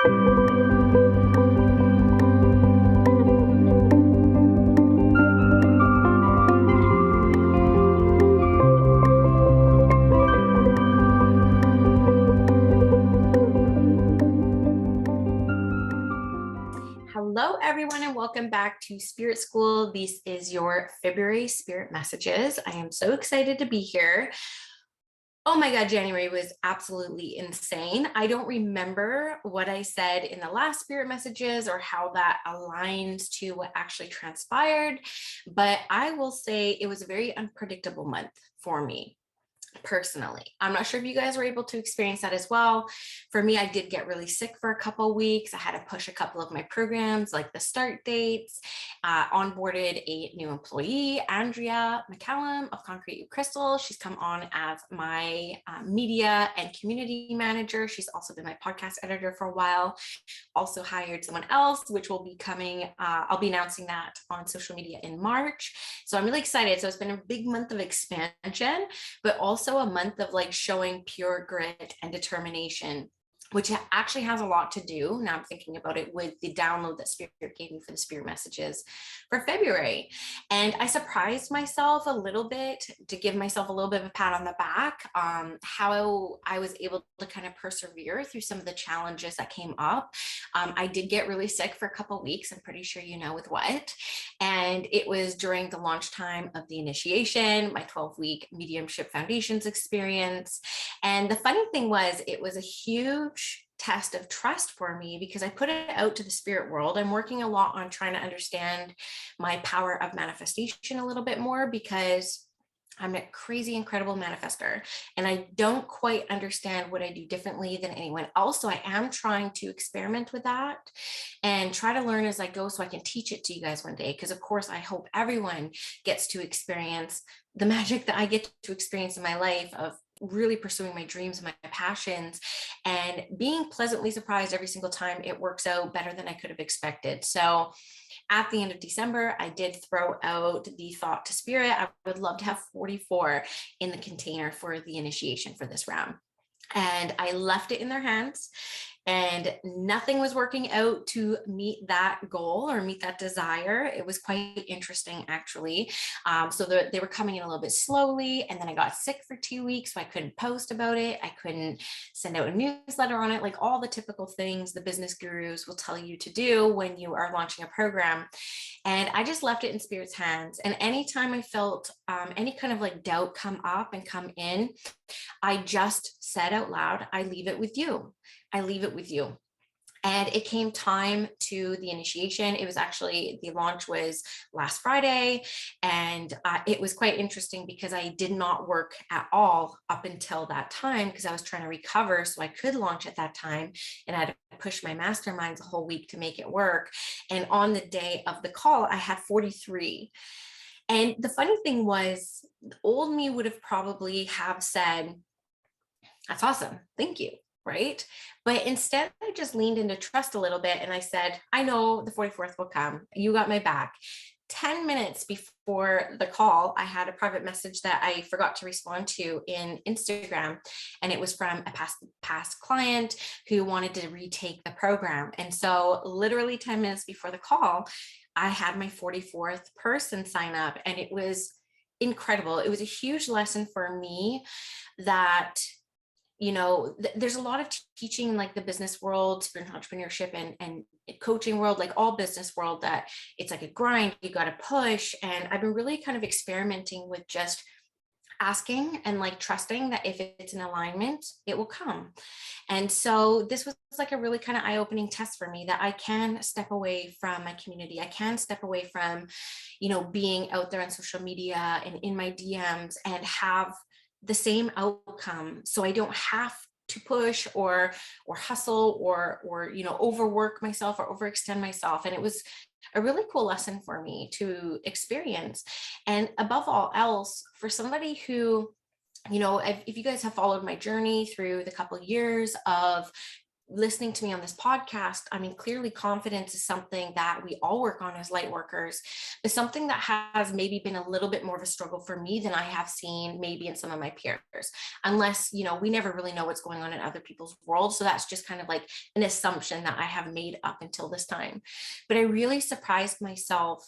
Hello, everyone, and welcome back to Spirit School. This is your February Spirit Messages. I am so excited to be here. Oh my God, January was absolutely insane. I don't remember what I said in the last Spirit Messages or how that aligns to what actually transpired, but I will say it was a very unpredictable month for me. Personally, I'm not sure if you guys were able to experience that as well. For me, I did get really sick for a couple of weeks. I had to push a couple of my programs, like the start dates, onboarded a new employee, Andrea McCallum of Concrete Crystal. She's come on as my media and community manager. She's also been my podcast editor for a while. Also hired someone else, which will be coming. I'll be announcing that on social media in March. So I'm really excited. So it's been a big month of expansion, but also a month of like showing pure grit and determination, which actually has a lot to do, now I'm thinking about it, with the download that Spirit gave me for the Spirit Messages for February. And I surprised myself a little bit, to give myself a little bit of a pat on the back, how I was able to kind of persevere through some of the challenges that came up. I did get really sick for a couple of weeks. I'm pretty sure you know with what. And it was during the launch time of the initiation, my 12-week mediumship foundations experience. And the funny thing was, it was a huge test of trust for me because I put it out to the spirit world. I'm working a lot on trying to understand my power of manifestation a little bit more, because I'm a crazy, incredible manifester, and I don't quite understand what I do differently than anyone else. So I am trying to experiment with that and try to learn as I go so I can teach it to you guys one day. Because of course, I hope everyone gets to experience the magic that I get to experience in my life of really pursuing my dreams and my passions and being pleasantly surprised every single time it works out better than I could have expected. So at the end of December, I did throw out the thought to Spirit. I would love to have 44 in the container for the initiation for this round. And I left it in their hands, and nothing was working out to meet that goal or meet that desire. It was quite interesting, actually. So they were coming in a little bit slowly, and then I got sick for 2 weeks, so I couldn't post about it. I couldn't send out a newsletter on it, like all the typical things the business gurus will tell you to do when you are launching a program. And I just left it in Spirit's hands. And anytime I felt any kind of like doubt come up and come in, I just said out loud, I leave it with you. I leave it with you. And it came time to the initiation. It was actually, the launch was last Friday. And it was quite interesting because I did not work at all up until that time, because I was trying to recover so I could launch at that time. And I had to push my masterminds a whole week to make it work. And on the day of the call, I had 43. And the funny thing was, old me would have probably have said, that's awesome, thank you, right? But instead, I just leaned into trust a little bit, and I said, I know the 44th will come. You got my back. 10 minutes before the call, I had a private message that I forgot to respond to in Instagram. And it was from a past client who wanted to retake the program. And so literally 10 minutes before the call, I had my 44th person sign up, and it was incredible. It was a huge lesson for me that, you know, there's a lot of teaching in like the business world, spiritual entrepreneurship and coaching world, like all business world, that it's like a grind, you got to push. And I've been really kind of experimenting with just asking and like trusting that if it's in alignment, it will come. And so this was like a really kind of eye-opening test for me, that I can step away from my community. I can step away from, you know, being out there on social media and in my DMs and have the same outcome. So I don't have to push or hustle or you know, overwork myself or overextend myself. And it was a really cool lesson for me to experience. And above all else, for somebody who, you know, if you guys have followed my journey through the couple of years of listening to me on this podcast, I mean, clearly confidence is something that we all work on as light workers, but something that has maybe been a little bit more of a struggle for me than I have seen maybe in some of my peers, unless, we never really know what's going on in other people's world. So that's just kind of like an assumption that I have made up until this time. But I really surprised myself,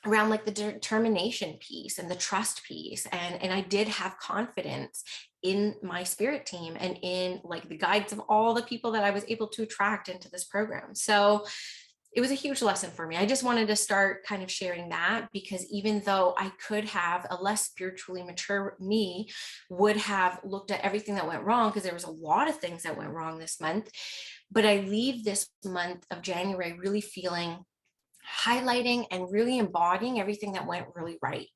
around like the determination piece and the trust piece. And I did have confidence in my spirit team and in like the guides of all the people that I was able to attract into this program. So it was a huge lesson for me. I just wanted to start kind of sharing that, because even though I could have, a less spiritually mature me would have looked at everything that went wrong, because there was a lot of things that went wrong this month, but I leave this month of January really feeling, highlighting and really embodying everything that went really right.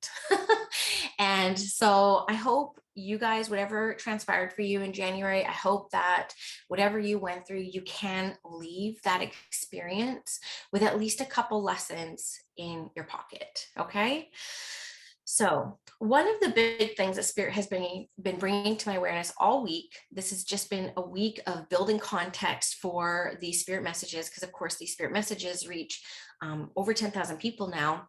And so I hope you guys, whatever transpired for you in January, I hope that whatever you went through, you can leave that experience with at least a couple lessons in your pocket. Okay. So one of the big things that Spirit has been bringing to my awareness all week, this has just been a week of building context for these Spirit messages, because of course these Spirit messages reach over 10,000 people now.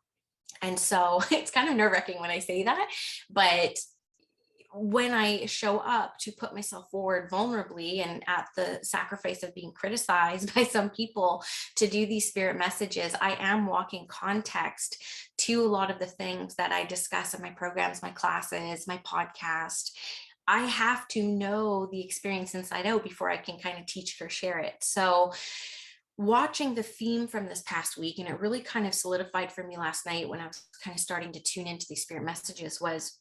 And so it's kind of nerve-wracking when I say that, but when I show up to put myself forward vulnerably and at the sacrifice of being criticized by some people to do these spirit messages, I am walking context to a lot of the things that I discuss in my programs, my classes, my podcast. I have to know the experience inside out before I can kind of teach it or share it. So watching the theme from this past week, and it really kind of solidified for me last night when I was kind of starting to tune into these spirit messages, was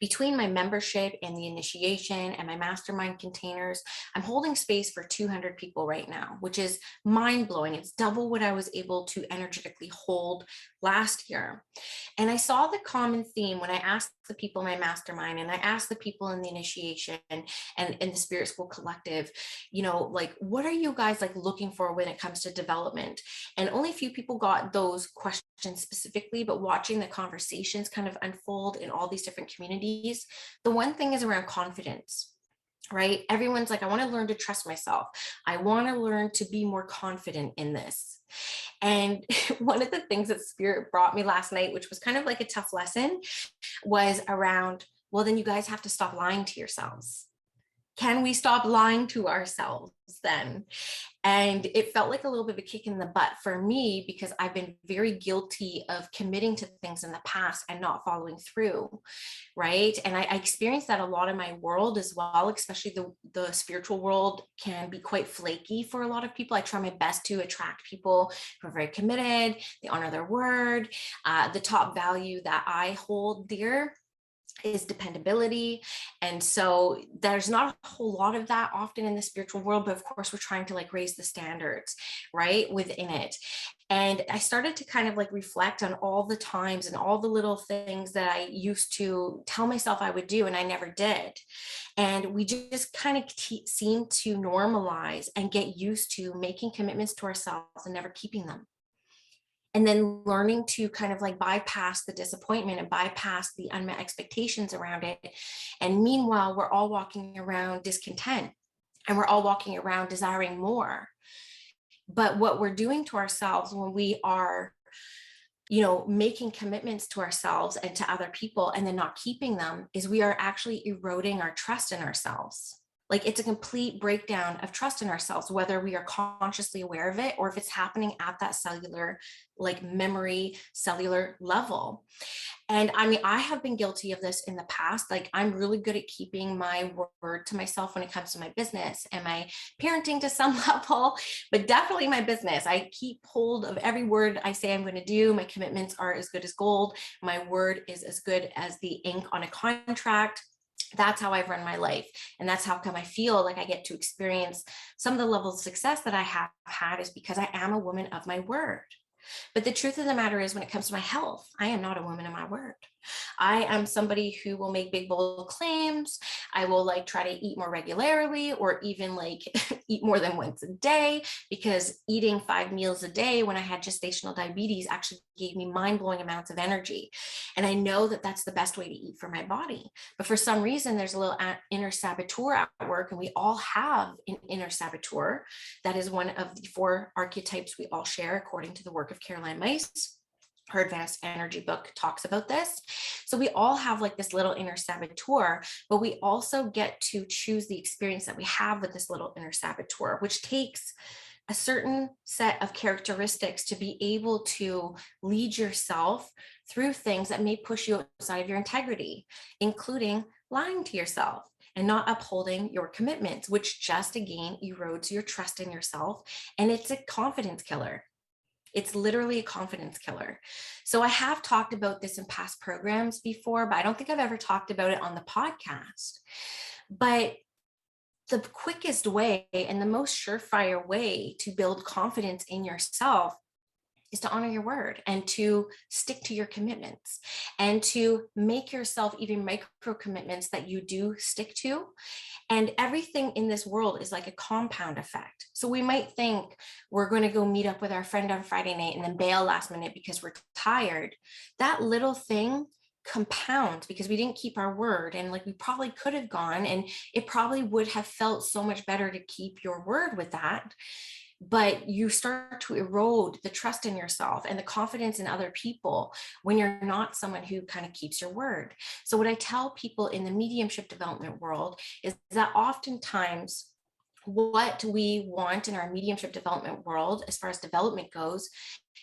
between my membership and the initiation and my mastermind containers, I'm holding space for 200 people right now, which is mind blowing. It's double what I was able to energetically hold last year. And I saw the common theme when I asked the people in my mastermind and I asked the people in the initiation and in the Spirit School Collective, like, what are you guys like looking for when it comes to development? And only a few people got those questions specifically, but watching the conversations kind of unfold in all these different communities, the one thing is around confidence. Right? Everyone's like, I want to learn to trust myself. I want to learn to be more confident in this. And one of the things that Spirit brought me last night, which was kind of like a tough lesson, was around, well, then you guys have to stop lying to yourselves. Can we stop lying to ourselves then? And it felt like a little bit of a kick in the butt for me, because I've been very guilty of committing to things in the past and not following through, right? And I experienced that a lot in my world as well, especially the spiritual world can be quite flaky for a lot of people. I try my best to attract people who are very committed, they honor their word. The top value that I hold dear is dependability. And so there's not a whole lot of that often in the spiritual world, but of course we're trying to like raise the standards, right, within it. And I started to kind of like reflect on all the times and all the little things that I used to tell myself I would do and I never did. And we just kind of seem to normalize and get used to making commitments to ourselves and never keeping them. And then learning to kind of like bypass the disappointment and bypass the unmet expectations around it. And meanwhile, we're all walking around discontent and we're all walking around desiring more. But what we're doing to ourselves when we are, making commitments to ourselves and to other people and then not keeping them, is we are actually eroding our trust in ourselves. Like, it's a complete breakdown of trust in ourselves, whether we are consciously aware of it or if it's happening at that cellular, like memory, cellular level. And I mean, I have been guilty of this in the past. Like, I'm really good at keeping my word to myself when it comes to my business and my parenting to some level, but definitely my business. I keep hold of every word I say I'm going to do. My commitments are as good as gold. My word is as good as the ink on a contract. That's how I've run my life. And that's how come I feel like I get to experience some of the levels of success that I have had, is because I am a woman of my word. But the truth of the matter is, when it comes to my health, I am not a woman of my word. I am somebody who will make big bold claims. I will like try to eat more regularly, or even like eat more than once a day, because eating 5 meals a day when I had gestational diabetes actually gave me mind-blowing amounts of energy. And I know that that's the best way to eat for my body. But for some reason, there's a little inner saboteur at work, and we all have an inner saboteur. That is one of the 4 archetypes we all share, according to the work of Caroline Myss. Her advanced energy book talks about this. So we all have like this little inner saboteur, but we also get to choose the experience that we have with this little inner saboteur, which takes a certain set of characteristics to be able to lead yourself through things that may push you outside of your integrity, including lying to yourself and not upholding your commitments, which just again erodes your trust in yourself. And it's a confidence killer. It's literally a confidence killer. So I have talked about this in past programs before, but I don't think I've ever talked about it on the podcast. But the quickest way and the most surefire way to build confidence in yourself is to honor your word and to stick to your commitments and to make yourself even micro commitments that you do stick to. And everything in this world is like a compound effect. So we might think we're going to go meet up with our friend on Friday night and then bail last minute because we're tired. That little thing compounds because we didn't keep our word, and like we probably could have gone, and it probably would have felt so much better to keep your word with that. But you start to erode the trust in yourself and the confidence in other people when you're not someone who kind of keeps your word. So what I tell people in the mediumship development world is that oftentimes what we want in our mediumship development world, as far as development goes,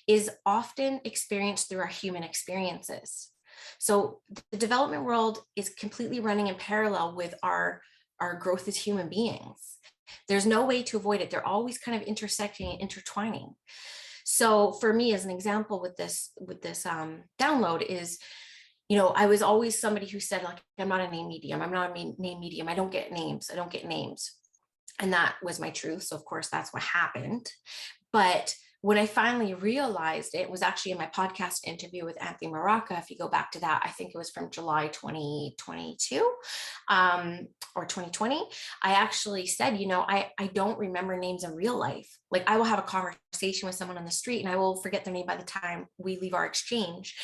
is often experienced through our human experiences. So the development world is completely running in parallel with our growth as human beings. There's no way to avoid it. They're always kind of intersecting and intertwining. So for me, as an example with this download is, I was always somebody who said, like, I'm not a name medium. I'm not a name medium. I don't get names. I don't get names. And that was my truth. So of course, that's what happened. But when I finally realized it was actually in my podcast interview with Anthony Maraca. If you go back to that, I think it was from July 2022 or 2020. I actually said, I don't remember names in real life. Like I will have a conversation with someone on the street and I will forget their name by the time we leave our exchange.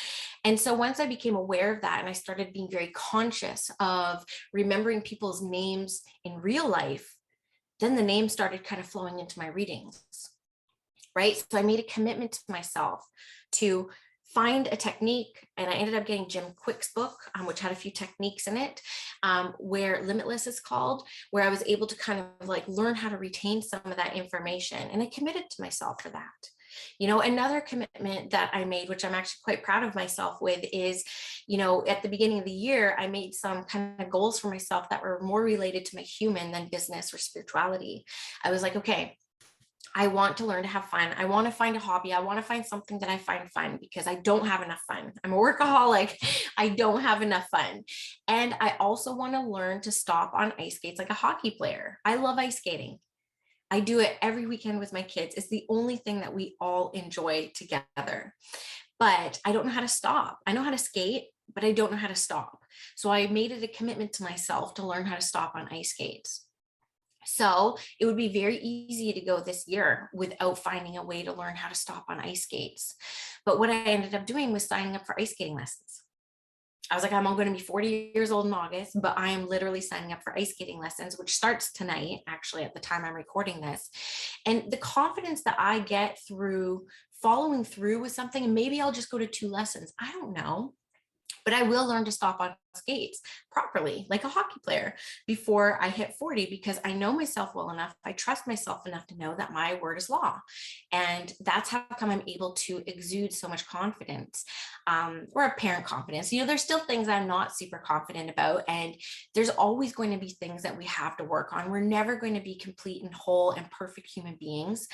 And so once I became aware of that and I started being very conscious of remembering people's names in real life, then the names started kind of flowing into my readings. Right. So I made a commitment to myself to find a technique, and I ended up getting Jim Quick's book, which had a few techniques in it, where Limitless is called, where I was able to kind of like learn how to retain some of that information. And I committed to myself for that. Another commitment that I made, which I'm actually quite proud of myself with, is, at the beginning of the year, I made some kind of goals for myself that were more related to my human than business or spirituality. I was like, okay, I want to learn to have fun. I want to find a hobby. I want to find something that I find fun because I don't have enough fun. I'm a workaholic. I don't have enough fun. And I also want to learn to stop on ice skates like a hockey player. I love ice skating. I do it every weekend with my kids. It's the only thing that we all enjoy together. But I don't know how to stop. I know how to skate, but I don't know how to stop. So I made it a commitment to myself to learn how to stop on ice skates. So it would be very easy to go this year without finding a way to learn how to stop on ice skates. But what I ended up doing was signing up for ice skating lessons. I was like, I'm going to be 40 years old in August, but I am literally signing up for ice skating lessons, which starts tonight, actually, at the time I'm recording this. And the confidence that I get through following through with something, and maybe I'll just go to 2 lessons. I don't know. But I will learn to stop on skates properly, like a hockey player, before I hit 40, because I know myself well enough. I trust myself enough to know that my word is law. And that's how come I'm able to exude so much confidence, or apparent confidence. There's still things I'm not super confident about. And there's always going to be things that we have to work on. We're never going to be complete and whole and perfect human beings.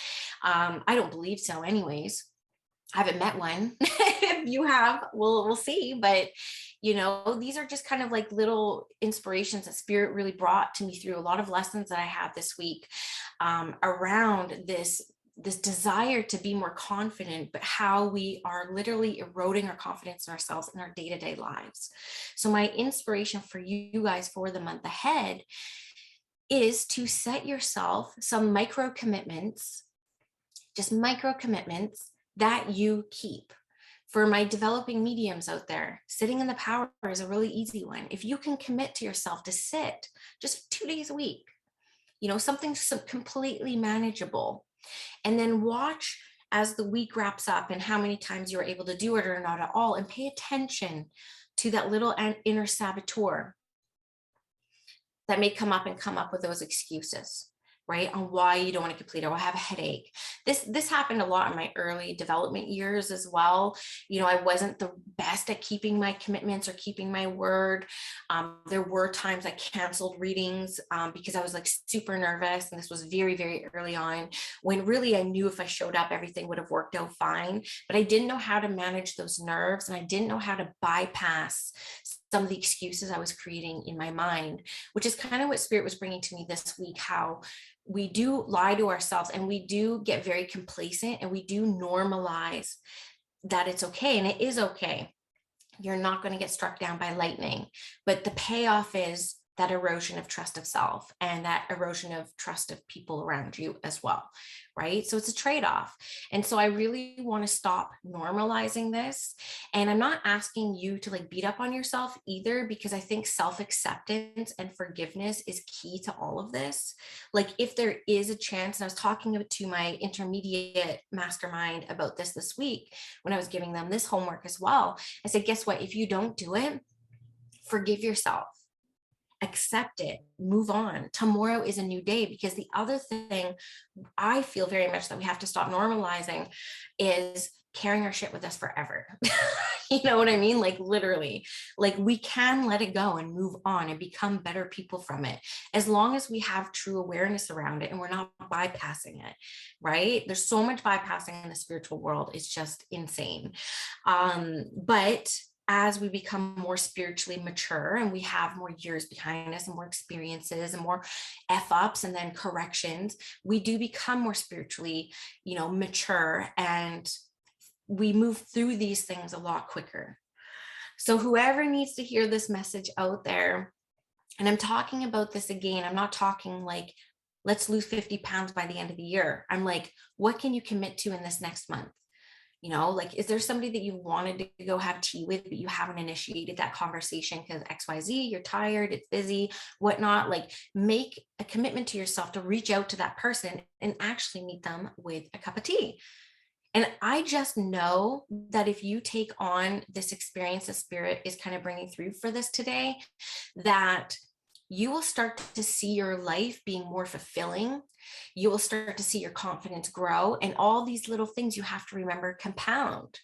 I don't believe so anyways. I haven't met one. If you have, we'll see. But, these are just kind of like little inspirations that Spirit really brought to me through a lot of lessons that I had this week, around this this desire to be more confident, but how we are literally eroding our confidence in ourselves in our day-to-day lives. So my inspiration for you guys for the month ahead is to set yourself some micro commitments, just micro commitments that you keep. For my developing mediums out there, sitting in the power is a really easy one. If you can commit to yourself to sit just 2 days a week, something so completely manageable, and then watch as the week wraps up and how many times you were able to do it or not at all, and pay attention to that little inner saboteur that may come up with those excuses, right? On why you don't want to complete it. Or I have a headache. This happened a lot in my early development years as well. I wasn't the best at keeping my commitments or keeping my word. There were times I canceled readings because I was like super nervous. And this was very, very early on, when really I knew if I showed up, everything would have worked out fine. But I didn't know how to manage those nerves, and I didn't know how to bypass some of the excuses I was creating in my mind, which is kind of what Spirit was bringing to me this week, how we do lie to ourselves and we do get very complacent and we do normalize that it's okay. And it is okay. You're not going to get struck down by lightning, but the payoff is that erosion of trust of self and that erosion of trust of people around you as well, right? So it's a trade-off. And so I really want to stop normalizing this. And I'm not asking you to like beat up on yourself either, because I think self-acceptance and forgiveness is key to all of this. Like if there is a chance, and I was talking to my intermediate mastermind about this week when I was giving them this homework as well. I said, guess what? If you don't do it, forgive yourself. Accept it, move on. Tomorrow is a new day. Because the other thing I feel very much that we have to stop normalizing is carrying our shit with us forever. You know what I mean? Like literally, like we can let it go and move on and become better people from it, as long as we have true awareness around it and we're not bypassing it, right? There's so much bypassing in the spiritual world. It's just insane. But as we become more spiritually mature and we have more years behind us and more experiences and more F-ups and then corrections, we do become more spiritually, mature, and we move through these things a lot quicker. So whoever needs to hear this message out there, and I'm talking about this again, I'm not talking like, let's lose 50 pounds by the end of the year. I'm like, what can you commit to in this next month? Like, is there somebody that you wanted to go have tea with, but you haven't initiated that conversation because XYZ, you're tired, it's busy, whatnot? Like, make a commitment to yourself to reach out to that person and actually meet them with a cup of tea. And I just know that if you take on this experience, the Spirit is kind of bringing through for this today, that you will start to see your life being more fulfilling. You will start to see your confidence grow, and all these little things you have to remember compound.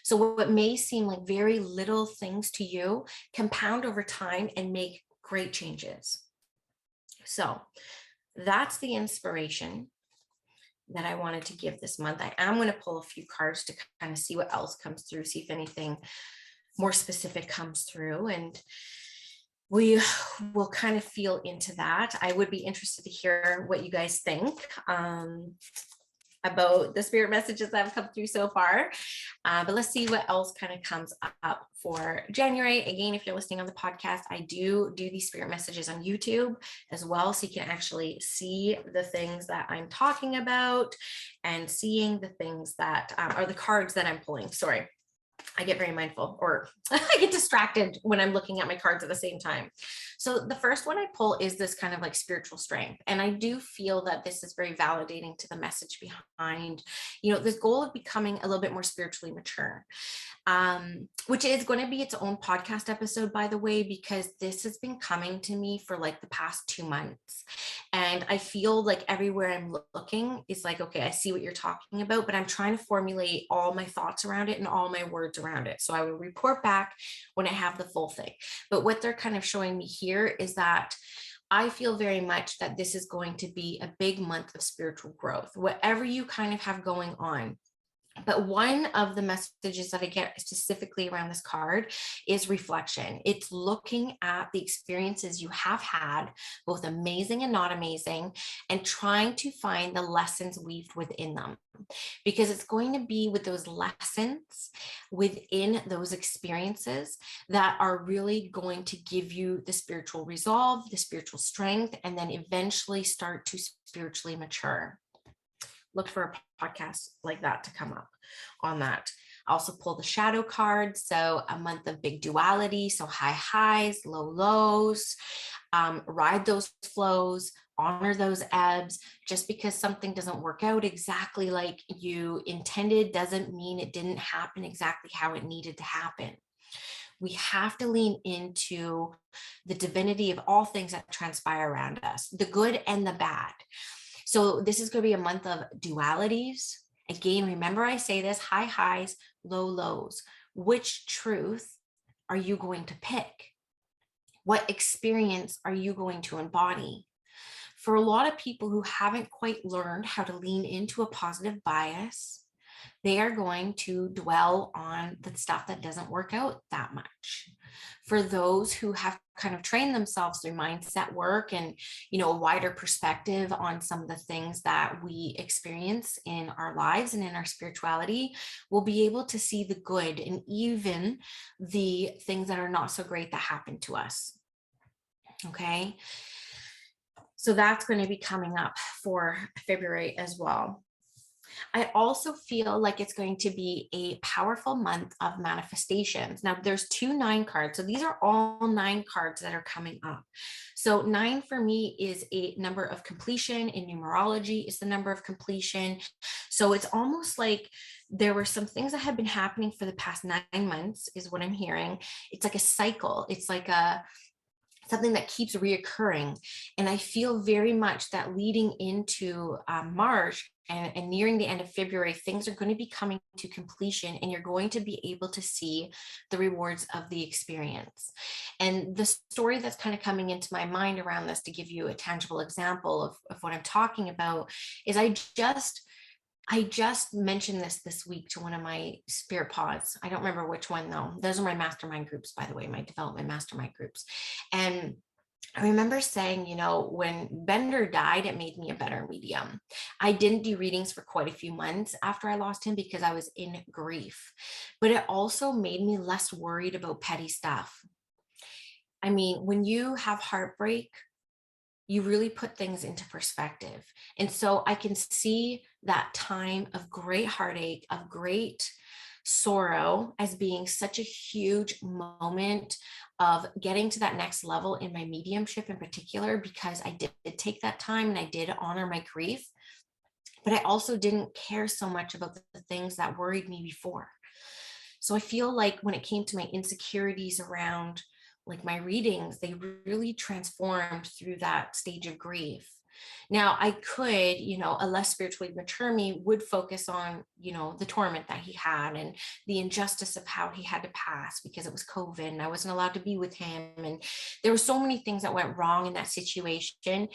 So what may seem like very little things to you compound over time and make great changes. So that's the inspiration that I wanted to give this month. I am going to pull a few cards to kind of see what else comes through, see if anything more specific comes through, and we will kind of feel into that. I would be interested to hear what you guys think about the Spirit messages that have come through so far. But let's see what else kind of comes up for January. Again, if you're listening on the podcast, I do these Spirit messages on YouTube as well, so you can actually see the things that I'm talking about and seeing the things that are the cards that I'm pulling. Sorry. I get very mindful, or I get distracted when I'm looking at my cards at the same time. So the first one I pull is this kind of like spiritual strength. And I do feel that this is very validating to the message behind, this goal of becoming a little bit more spiritually mature, which is going to be its own podcast episode, by the way, because this has been coming to me for like the past 2 months. And I feel like everywhere I'm looking is like, okay, I see what you're talking about, but I'm trying to formulate all my thoughts around it and all my words around it. So I will report back when I have the full thing. But what they're kind of showing me here is that I feel very much that this is going to be a big month of spiritual growth. Whatever you kind of have going on, But one of the messages that I get specifically around this card is reflection. It's looking at the experiences you have had, both amazing and not amazing, and trying to find the lessons weaved within them. Because it's going to be with those lessons within those experiences that are really going to give you the spiritual resolve, the spiritual strength, and then eventually start to spiritually mature. Look for a podcast like that to come up on that. I also pull the shadow card. So a month of big duality. So high highs, low lows, ride those flows, honor those ebbs. Just because something doesn't work out exactly like you intended doesn't mean it didn't happen exactly how it needed to happen. We have to lean into the divinity of all things that transpire around us, the good and the bad. So this is going to be a month of dualities. Again, remember I say this, high highs, low lows. Which truth are you going to pick? What experience are you going to embody? For a lot of people who haven't quite learned how to lean into a positive bias, they are going to dwell on the stuff that doesn't work out that much. For those who have kind of trained themselves through mindset work and, a wider perspective on some of the things that we experience in our lives and in our spirituality, will be able to see the good and even the things that are not so great that happen to us. Okay. So that's going to be coming up for February as well. I also feel like it's going to be a powerful month of manifestations. Now, there's 2 9 cards. So these are all 9 cards that are coming up. So 9 for me is a number of completion. In numerology, is the number of completion. So it's almost like there were some things that have been happening for the past 9 months, is what I'm hearing. It's like a cycle. It's like something that keeps reoccurring. And I feel very much that leading into March and nearing the end of February, things are going to be coming to completion and you're going to be able to see the rewards of the experience. And the story that's kind of coming into my mind around this, to give you a tangible example of what I'm talking about, is I just mentioned this week to one of my spirit pods. I don't remember which one though. Those are my mastermind groups, by the way, my development mastermind groups. And I remember saying, when Bender died, it made me a better medium. I didn't do readings for quite a few months after I lost him because I was in grief, but it also made me less worried about petty stuff. I mean, when you have heartbreak, you really put things into perspective. And so I can see that time of great heartache, of great sorrow, as being such a huge moment of getting to that next level in my mediumship in particular, because I did take that time and I did honor my grief, but I also didn't care so much about the things that worried me before. So I feel like when it came to my insecurities around like my readings, they really transformed through that stage of grief. Now I could, a less spiritually mature me would focus on, the torment that he had and the injustice of how he had to pass because it was COVID and I wasn't allowed to be with him. And there were so many things that went wrong in that situation,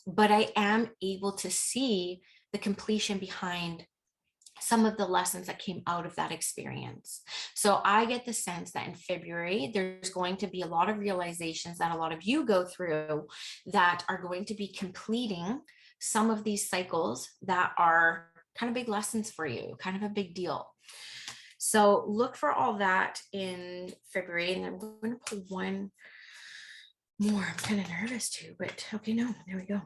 but I am able to see the completion behind some of the lessons that came out of that experience. So I get the sense that in February, there's going to be a lot of realizations that a lot of you go through that are going to be completing some of these cycles that are kind of big lessons for you, kind of a big deal. So look for all that in February. And I'm going to pull one more. I'm kind of nervous too, but okay, no, there we go.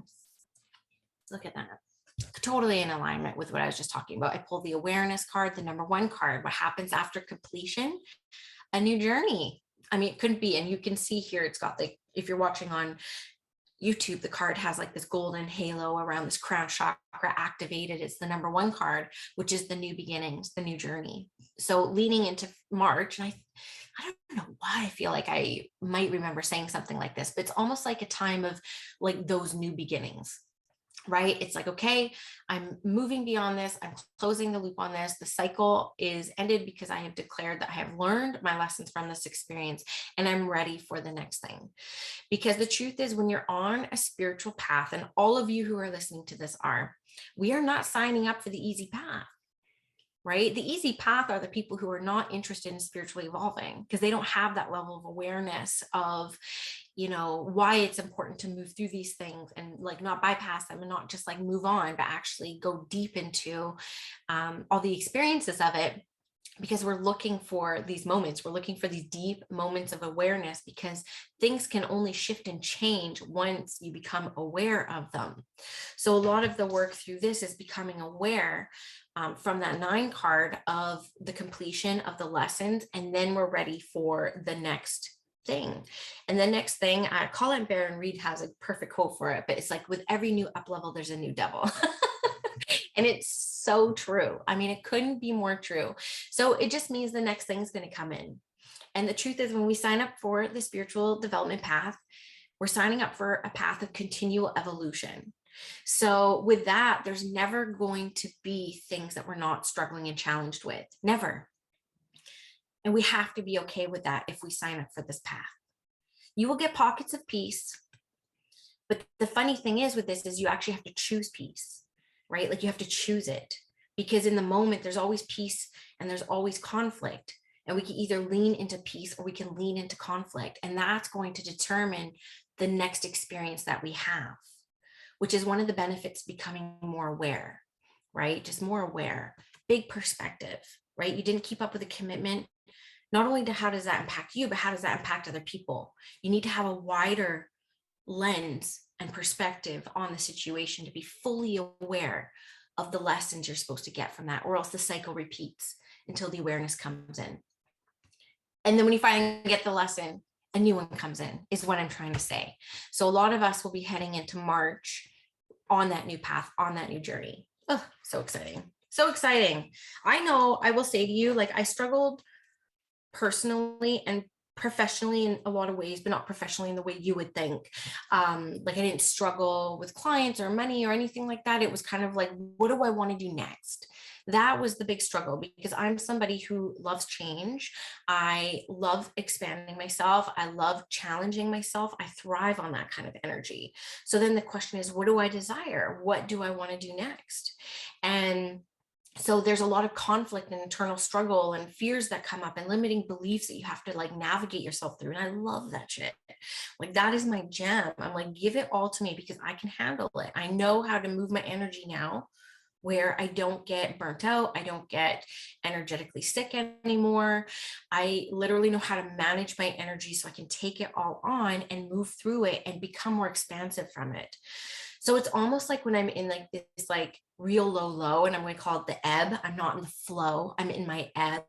Look at that. Totally in alignment with what I was just talking about. I pulled the awareness card, the number 1 card. What happens after completion? A new journey. I mean, it couldn't be, and you can see here, it's got like, if you're watching on YouTube, the card has like this golden halo around this crown chakra activated. It's the number 1 card, which is the new beginnings, the new journey. So leaning into March, and I don't know why I feel like I might remember saying something like this, but it's almost like a time of like those new beginnings. Right? It's like, okay, I'm moving beyond this. I'm closing the loop on this. The cycle is ended because I have declared that I have learned my lessons from this experience and I'm ready for the next thing. Because the truth is, when you're on a spiritual path, and all of you who are listening to this we are not signing up for the easy path. right? The easy path are the people who are not interested in spiritually evolving because they don't have that level of awareness of, why it's important to move through these things and like not bypass them and not just like move on, but actually go deep into all the experiences of it, because we're looking for these moments. We're looking for these deep moments of awareness because things can only shift and change once you become aware of them. So a lot of the work through this is becoming aware from that 9 card of the completion of the lessons, and then we're ready for the next thing. And the next thing, Colin Baron Reed has a perfect quote for it, but it's like, with every new up level, there's a new devil. And it's so true. I mean, it couldn't be more true. So it just means the next thing is going to come in. And the truth is, when we sign up for the spiritual development path, we're signing up for a path of continual evolution. So with that, there's never going to be things that we're not struggling and challenged with. Never. And we have to be okay with that if we sign up for this path. You will get pockets of peace. But the funny thing is with this is you actually have to choose peace, right? Like you have to choose it, because in the moment there's always peace and there's always conflict. And we can either lean into peace or we can lean into conflict. And that's going to determine the next experience that we have, which is one of the benefits of becoming more aware, right? Just more aware, big perspective, right? You didn't keep up with a commitment. Not only how does that impact you, but how does that impact other people? You need to have a wider lens and perspective on the situation to be fully aware of the lessons you're supposed to get from that, or else the cycle repeats until the awareness comes in. And then when you finally get the lesson, a new one comes in, is what I'm trying to say. So a lot of us will be heading into March on that new path, on that new journey. Oh, so exciting. So exciting. I know, I will say to you, like, I struggled personally and professionally in a lot of ways, but not professionally in the way you would think. Like I didn't struggle with clients or money or anything like that. It was kind of like, what do I want to do next? That was the big struggle, because I'm somebody who loves change. I love expanding myself. I love challenging myself. I thrive on that kind of energy. So then the question is, what do I desire? What do I want to do next? And so there's a lot of conflict and internal struggle and fears that come up and limiting beliefs that you have to like navigate yourself through. And I love that shit. Like that is my jam. I'm like, give it all to me because I can handle it. I know how to move my energy now where I don't get burnt out. I don't get energetically sick anymore. I literally know how to manage my energy so I can take it all on and move through it and become more expansive from it. So it's almost like when I'm in like this like real low, and I'm going to call it the ebb. I'm not in the flow. I'm in my ebb.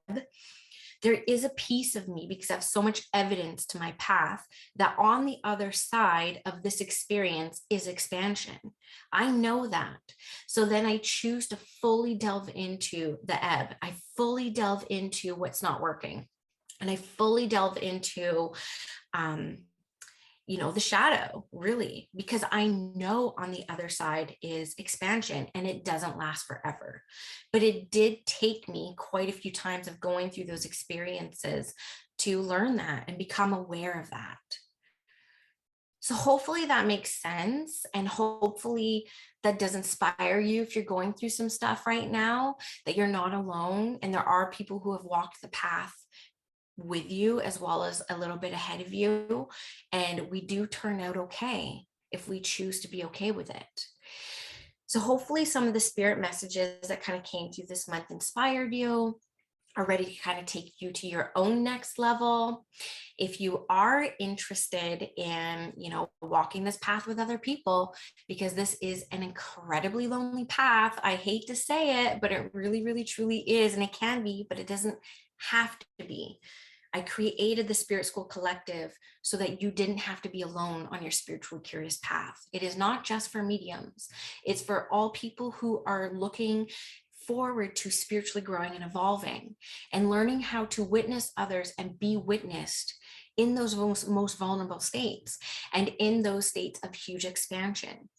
There is a piece of me, because I have so much evidence to my path, that on the other side of this experience is expansion. I know that. So then I choose to fully delve into the ebb. I fully delve into what's not working. And I fully delve into, the shadow, really, because I know on the other side is expansion, and it doesn't last forever. But it did take me quite a few times of going through those experiences to learn that and become aware of that. So hopefully that makes sense. And hopefully that does inspire you if you're going through some stuff right now, that you're not alone. And there are people who have walked the path with you as well as a little bit ahead of you. And we do turn out okay if we choose to be okay with it. So hopefully some of the spirit messages that kind of came through this month inspired you, are ready to kind of take you to your own next level. If you are interested in, walking this path with other people, because this is an incredibly lonely path. I hate to say it, but it really, really, truly is. And it can be, but it doesn't have to be. I created the Spirit School Collective so that you didn't have to be alone on your spiritually curious path. It is not just for mediums. It's for all people who are looking forward to spiritually growing and evolving and learning how to witness others and be witnessed in those most vulnerable states and in those states of huge expansion.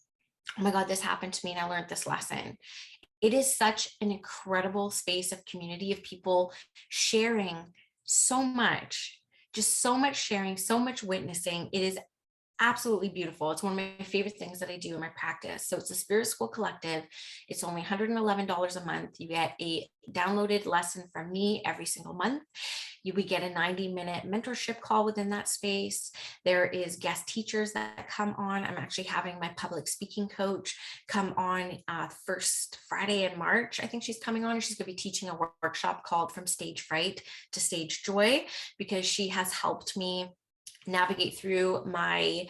Oh my God, this happened to me and I learned this lesson. It is such an incredible space of community of people sharing so much, just so much sharing, so much witnessing. It is absolutely beautiful. It's one of my favorite things that I do in my practice. So it's a Spirit School Collective. It's only $111 a month. You get a downloaded lesson from me every single month. We get a 90-minute mentorship call within that space. There is guest teachers that come on. I'm actually having my public speaking coach come on first Friday in March. I think she's coming on. She's going to be teaching a workshop called From Stage Fright to Stage Joy, because she has helped me navigate through my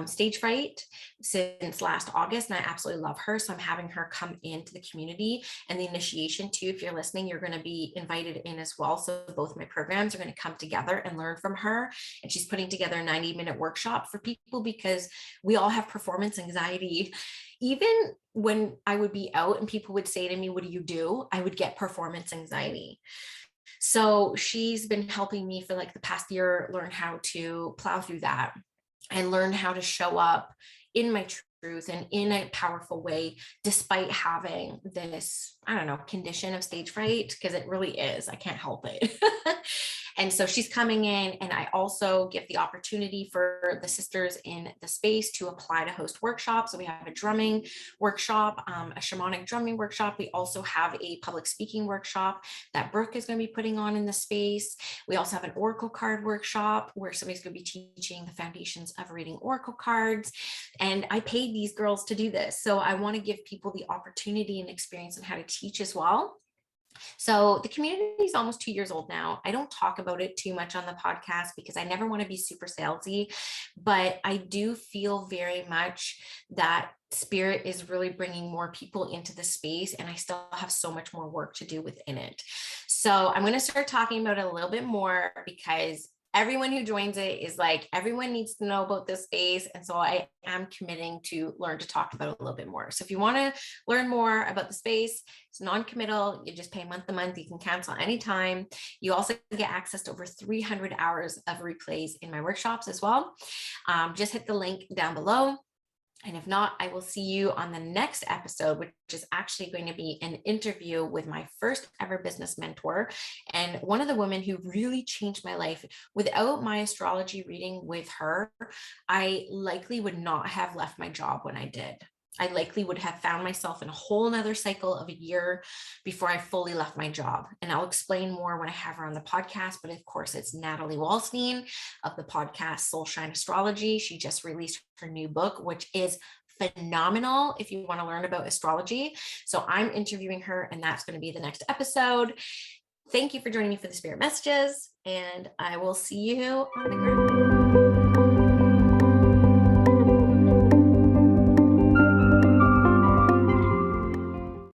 stage fright since last August, and I absolutely love her. So I'm having her come into the community, and the initiation too. If you're listening, you're going to be invited in as well. So both my programs are going to come together and learn from her. And she's putting together a 90-minute workshop for people, because we all have performance anxiety. Even when I would be out and people would say to me, "What do you do?" I would get performance anxiety. So she's been helping me for like the past year learn how to plow through that and learn how to show up in my truth and in a powerful way, despite having this, I don't know, condition of stage fright, because it really is. I can't help it. And so she's coming in, and I also give the opportunity for the sisters in the space to apply to host workshops. So we have a drumming workshop, a shamanic drumming workshop. We also have a public speaking workshop that Brooke is going to be putting on in the space. We also have an oracle card workshop where somebody's going to be teaching the foundations of reading oracle cards. And I paid these girls to do this. So I want to give people the opportunity and experience on how to teach as well. So the community is almost 2 years old now. I don't talk about it too much on the podcast because I never want to be super salesy, but I do feel very much that Spirit is really bringing more people into the space, and I still have so much more work to do within it. So I'm going to start talking about it a little bit more, because everyone who joins it is like, everyone needs to know about this space. And so I am committing to learn to talk about it a little bit more. So if you want to learn more about the space, it's non-committal. You just pay month to month. You can cancel anytime. You also get access to over 300 hours of replays in my workshops as well. Just hit the link down below. And if not, I will see you on the next episode, which is actually going to be an interview with my first ever business mentor, and one of the women who really changed my life. Without my astrology reading with her, I likely would not have left my job when I did. I likely would have found myself in a whole nother cycle of a year before I fully left my job. And I'll explain more when I have her on the podcast. But of course, it's Natalie Wallstein of the podcast Soul Shine Astrology. She just released her new book, which is phenomenal if you want to learn about astrology. So I'm interviewing her, and that's going to be the next episode. Thank you for joining me for the Spirit Messages, and I will see you on the ground.